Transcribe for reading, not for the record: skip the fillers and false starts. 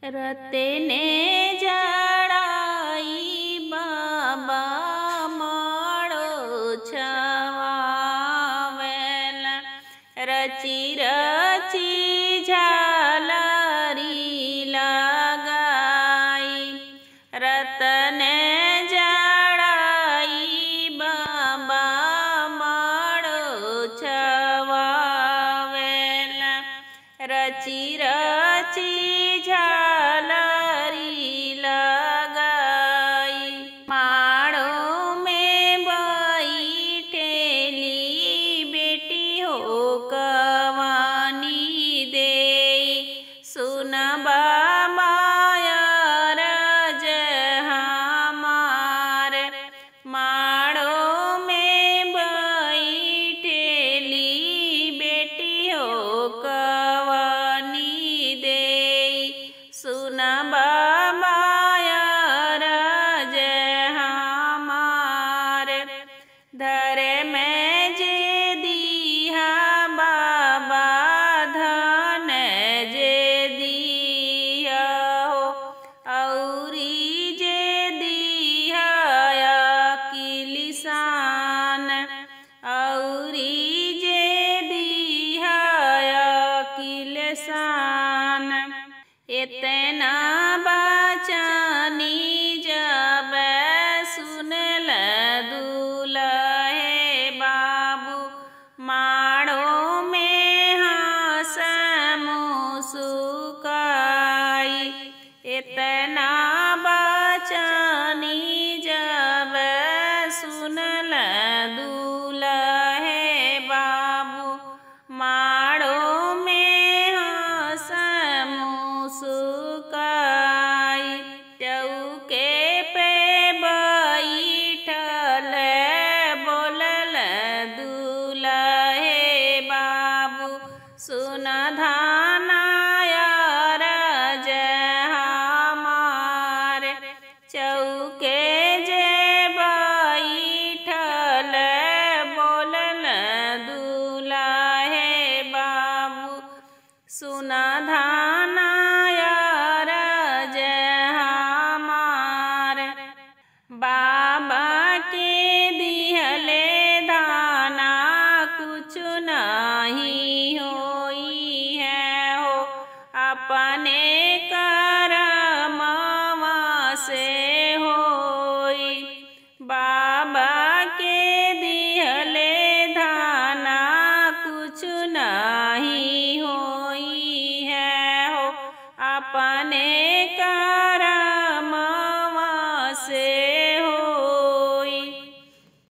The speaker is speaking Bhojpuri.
रतेने जड़ाई बाबा माड़ो छवावेला रची रची झालरी लगाई रतने जड़ाई बाबा माड़ो छवावेला रची रची झालरी लगाई माड़ो में बैठेली बेटी हो कवानी दे सुनबा मायर हमार माड़ो में बैठेली बेटी हो कवानी दे सुनबा मायर हमार धरे में जे दिया बाबा धन जे दिया हो औरी जे दिया किलिसान औरी जे दिया किलसान इतना बचानी जब सुनल दूल्हे बाबू माड़ो में हंस मुस्काई इतना बचानी जब सुनल दूल्हे बाबू माड़ो में हंस मुस्काई चौके पे बैठल बोलल दूल्हे बाबू सुन धानायर हमार चौके जे बैठल बोलल दूल्हे बाबू सुन धानायर हमार बाबा के दिहले दाना कुछ नहीं होई है हो अपने करमवा से होई बाबा के दिहले दाना कुछ नहीं होई है हो अपने